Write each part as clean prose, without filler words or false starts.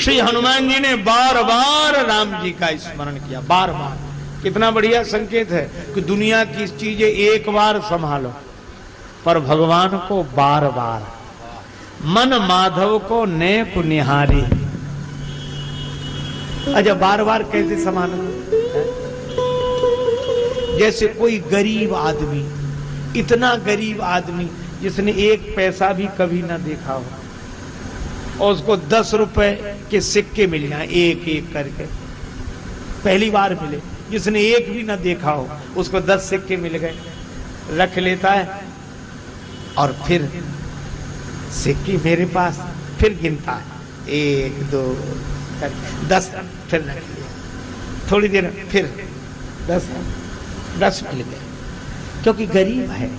श्री हनुमान जी ने बार बार राम जी का स्मरण किया, बार बार। कितना बढ़िया संकेत है कि दुनिया की चीजें एक बार संभालो, पर भगवान को बार बार। मन माधव को नेक निहारी। अच्छा, बार बार कैसे संभालो? जैसे कोई गरीब आदमी, इतना गरीब आदमी जिसने एक पैसा भी कभी ना देखा हो, और उसको 10 रुपए के सिक्के मिल जाए एक एक करके, पहली बार मिले, जिसने एक भी ना देखा हो उसको 10 सिक्के मिल गए, रख लेता है और फिर सिक्के मेरे पास, फिर गिनता है 1 2 10, फिर रख लिया। थोड़ी देर फिर 10 मिल गए, क्योंकि गरीब है।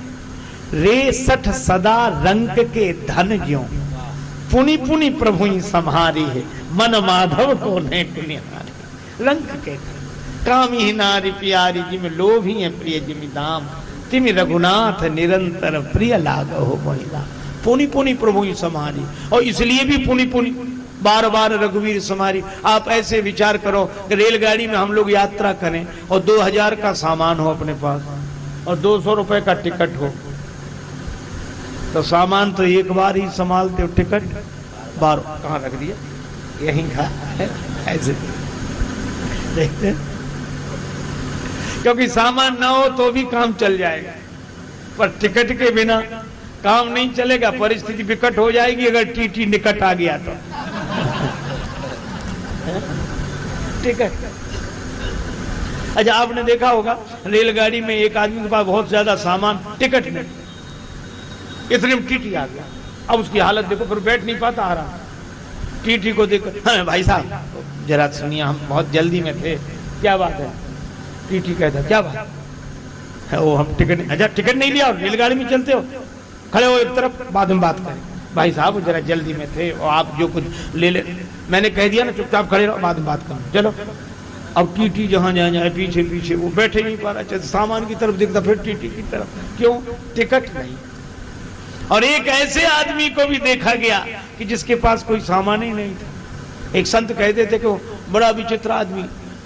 रे 60 सदा रंक के धन ज्यों, पुनि पुनि प्रभु संहारी है, मन माधव को नेक निहारी। रंक के कामी नारी प्यारी, जिम लोभी है प्रिय जिमि दाम, तिमि रघुनाथ निरंतर प्रिय लाग हो महिला। पुनि पुनि प्रभु संहारी, और इसलिए भी पुनि पुनि बार बार रघुवीर संहारी। आप ऐसे विचार करो कि रेलगाड़ी में हम लोग यात्रा करें और 2000 का सामान हो अपने पास और 200 रुपए का टिकट हो, तो सामान तो एक बार ही संभालते हो, टिकट बार कहाँ रख दिया, यहीं का ऐसे देखते हैं। क्योंकि सामान ना हो तो भी काम चल जाएगा, पर टिकट के बिना काम नहीं चलेगा, परिस्थिति विकट हो जाएगी अगर टीटी निकट आ गया तो। टिकट, अच्छा आपने देखा होगा रेलगाड़ी में एक आदमी के पास बहुत ज्यादा सामान, टिकट नहीं, इतने में टीटी आ गया। अब उसकी हालत देखो, फिर बैठ नहीं पाता आराम। टीटी को देखकर, हाँ भाई साहब जरा सुनिए, हम बहुत जल्दी में थे। क्या बात है? टीटी कहता क्या बात है? वो हम टिकट, अच्छा टिकट नहीं लिया, रेलगाड़ी में चलते हो, खड़े हो एक तरफ, बाद में बात करें। भाई साहब जरा जल्दी में थे और आप जो कुछ ले ले, मैंने कह दिया ना, चुपचाप खड़े रहो, बाद में बात करो, चलो। अब टीटी जहां जहां जाए पीछे पीछे, वो बैठे नहीं पा रहा, सामान की तरफ देखता, फिर टीटी की तरफ, क्यों? टिकट नहीं। और एक ऐसे आदमी को भी देखा गया कि जिसके पास कोई सामान ही नहीं था। एक संत कहते थे कि बड़ा विचित्र आदमी,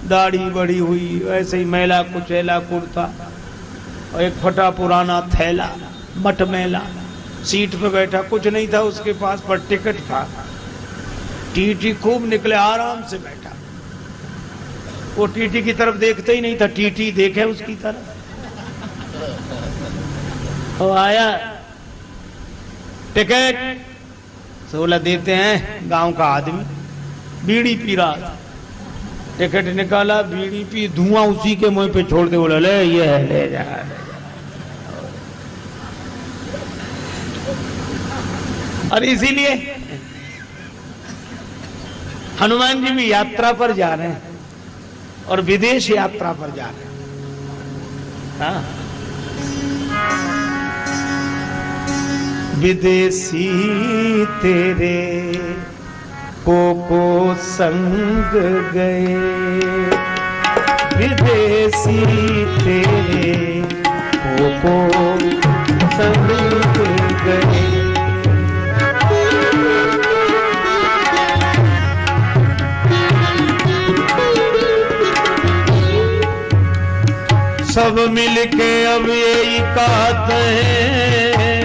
दाढ़ी बड़ी हुई, ऐसे ही मैला कुचैला कुर्ता और एक फटा पुराना थैला, मटमैला, सीट पे बैठा, कुछ नहीं था उसके पास, पर टिकट था। टीटी खूब निकले, आराम से बैठा, वो टीटी की तरफ देखते ही नहीं था, टीटी देखे उसकी तरफ। वो आया, टिकट 16 देते हैं, गांव का आदमी, बीड़ी पी रहा, टिकट निकाला, बीड़ी पी, धुआं उसी के मुंह पे छोड़ दे, बोला ले ये है, ले जा, ले जा। और इसीलिए हनुमान जी भी यात्रा पर जा रहे हैं और विदेश यात्रा पर जा रहे हैं। हाँ? विदेशी तेरे को संग गए, विदेशी तेरे को संग गए। सब मिलके अब यही कहते हैं,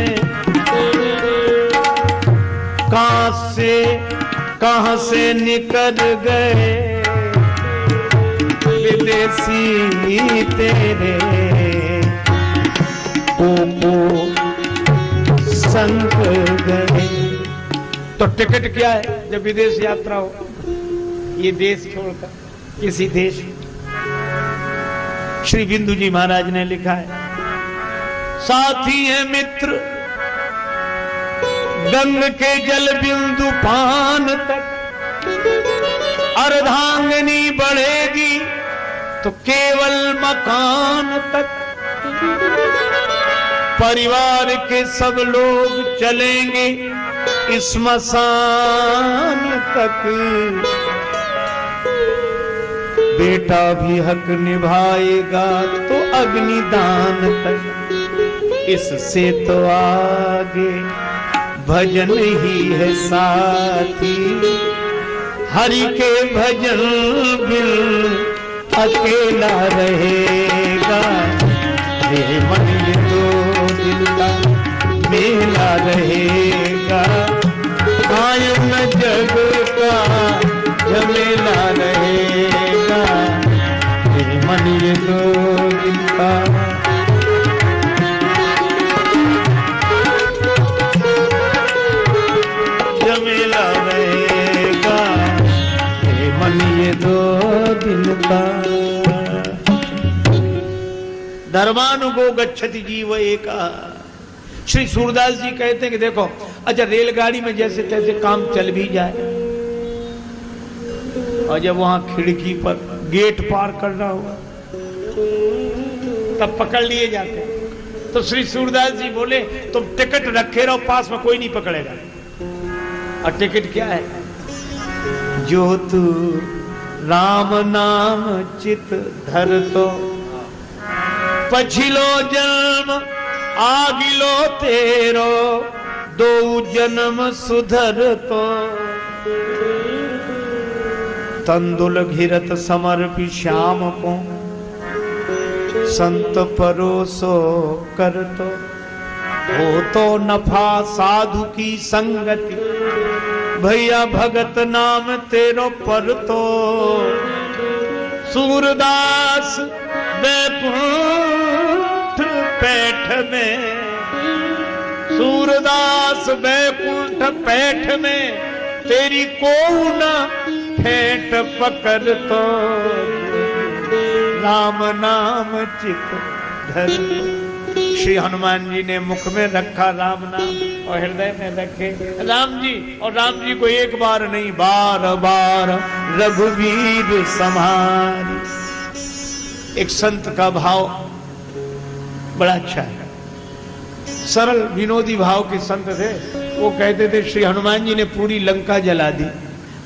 कहां से निकल गए विदेशी तेरे को संग गए। तो टिकट क्या है जब विदेश यात्रा हो? ये देश छोड़कर किसी देश। श्री बिंदु जी महाराज ने लिखा है, साथी है मित्र गंग के जल बिंदु पान तक, अर्धांगनी बढ़ेगी तो केवल मकान तक, परिवार के सब लोग चलेंगे स्मशान तक, बेटा भी हक निभाएगा तो अग्निदान तक, इससे तो आगे भजन ही है साथी, हरि के भजन बिन अकेला रहेगा, ये मन ये दो दिल का मेला रहेगा, कायम न जग का झमेला रहेगा, ये मन ये दो दिल का झमेला रहेगा, ये मन ये दो दिल का। धर्मानुगो गच्छति जीव एका। श्री सूरदास जी कहते हैं कि देखो, अच्छा रेलगाड़ी में जैसे तैसे काम चल भी जाए और जब वहां खिड़की पर गेट पार करना हुआ तब पकड़ लिए जाते हैं। तो श्री सूरदास जी बोले तुम टिकट रखे रहो, पास में कोई नहीं पकड़ेगा। और टिकट क्या है? जो तू राम नाम चित धर तो, पछिलो जन्म आगिलो तेरो, दो जन्म सुधर तो, तंदुल घिरत समर्पी श्याम को, संत परोसो कर तो, हो तो नफा साधु की संगति, भैया भगत नाम तेरो पर तो, सूरदास बैकुंठ पैठ में, सूरदास बैकुंठ पैठ में, तेरी को न फेंट पकड़ तो, राम नाम चित धर। श्री हनुमान जी ने मुख में रखा राम नाम और हृदय में रखे राम जी, और राम जी को एक बार नहीं बार बार रघुवीर समार। एक संत का भाव बड़ा अच्छा है, सरल विनोदी भाव के संत थे। वो कहते थे श्री हनुमान जी ने पूरी लंका जला दी,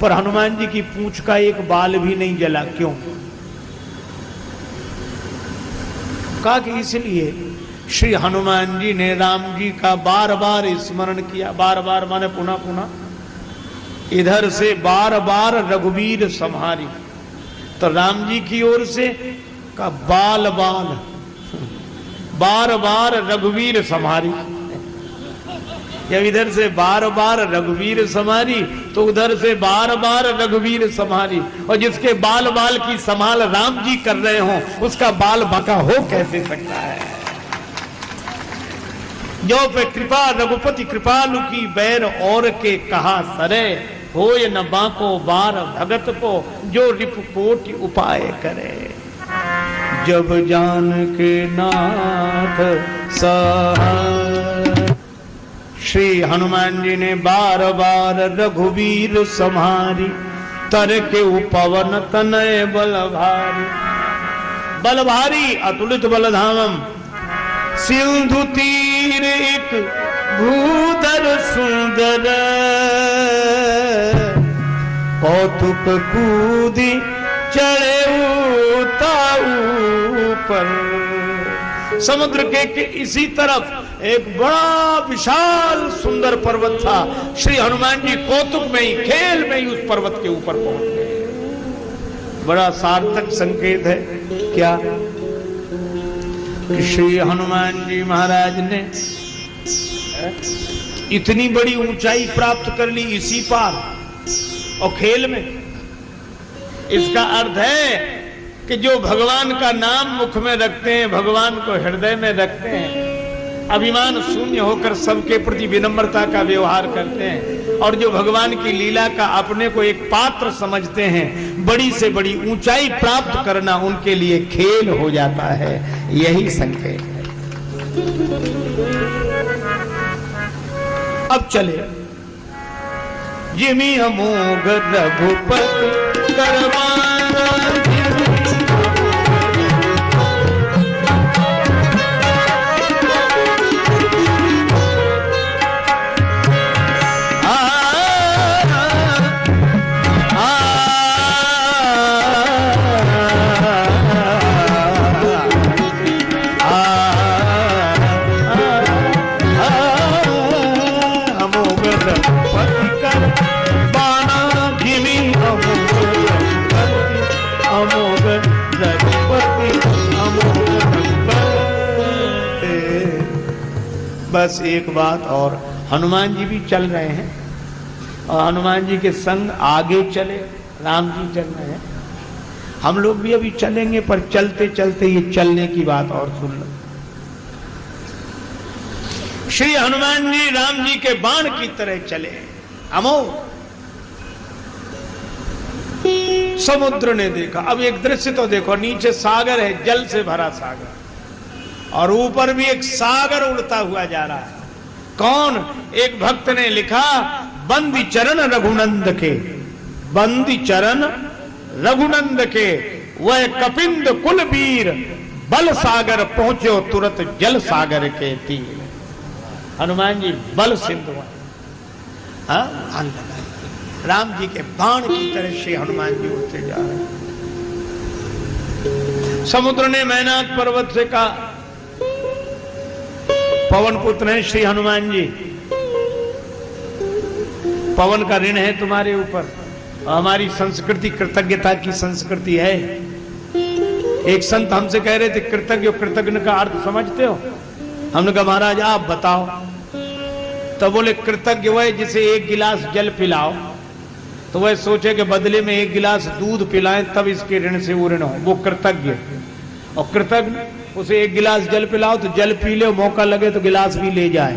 पर हनुमान जी की पूंछ का एक बाल भी नहीं जला। क्यों? कहा कि इसलिए श्री हनुमान जी ने राम जी का बार बार स्मरण किया। बार बार माने पुनः पुनः। इधर से बार बार रघुवीर संहारी, तो राम जी की ओर से का बाल बाल बार बार रघुवीर संहारी। जब इधर से बार बार रघुवीर संहारी तो उधर से बार बार रघुवीर संहारी। और जिसके बाल बाल की संभाल राम जी कर रहे हो उसका बाल बाका हो कैसे सकता है? जो पे कृपा रघुपति कृपालु की, बैर और के कहा सरे, होय न बाको बार भगत को, जो रिप कोटि उपाय करे। जब जान के नाथ सहाय, श्री हनुमान जी ने बार बार रघुवीर संहारी, तर के उपवन तनय बल भारी। बल भारी अतुलित बलधामम, सिंधु तीर एक भूधर सुंदर, कौतुक कूदी चढ़े ऊपर। समुद्र के इसी तरफ एक बड़ा विशाल सुंदर पर्वत था। श्री हनुमान जी कौतुक में ही, खेल में ही उस पर्वत के ऊपर पहुंच गए। बड़ा सार्थक संकेत है क्या कि श्री हनुमान जी महाराज ने इतनी बड़ी ऊंचाई प्राप्त कर ली इसी पार और खेल में। इसका अर्थ है कि जो भगवान का नाम मुख में रखते हैं, भगवान को हृदय में रखते हैं, अभिमान शून्य होकर सबके प्रति विनम्रता का व्यवहार करते हैं, और जो भगवान की लीला का अपने को एक पात्र समझते हैं, बड़ी से बड़ी ऊंचाई प्राप्त करना उनके लिए खेल हो जाता है। यही संकेत है। अब चले जिमी अमोघ रघुपति करवाना, बस एक बात और, हनुमान जी भी चल रहे हैं और हनुमान जी के संग आगे चले राम जी चल रहे हैं। हम लोग भी अभी चलेंगे, पर चलते चलते ये चलने की बात और सुन लो। श्री हनुमान जी राम जी के बाण की तरह चले। अमोघ समुद्र ने देखा। अब एक दृश्य तो देखो, नीचे सागर है, जल से भरा सागर, और ऊपर भी एक सागर उड़ता हुआ जा रहा है। कौन? एक भक्त ने लिखा, बंदी चरण रघुनंद के, बंदी चरण रघुनंद के, वह कपिंद कुलवीर, बल सागर पहुंचो तुरंत जल सागर के तीर। हनुमान जी बल सिंधु, राम जी के बाण की तरह से हनुमान जी उड़ते जा रहे हैं। समुद्र ने मैनाक पर्वत से कहा, पवन पुत्र हैं श्री हनुमान जी, पवन का ऋण है तुम्हारे ऊपर, हमारी संस्कृति कृतज्ञता की संस्कृति है। एक संत हमसे कह रहे थे, कृतज्ञ कृतज्ञ का अर्थ समझते हो? हमने कहा महाराज आप बताओ। तो बोले कृतज्ञ वह जिसे एक गिलास जल पिलाओ तो वह सोचे कि बदले में एक गिलास दूध पिलाएं तब इसके ऋण से वो ऋण हो, वो कृतज्ञ। और कृतज्ञ उसे एक गिलास जल पिलाओ तो जल पी ले, मौका लगे तो गिलास भी ले जाए।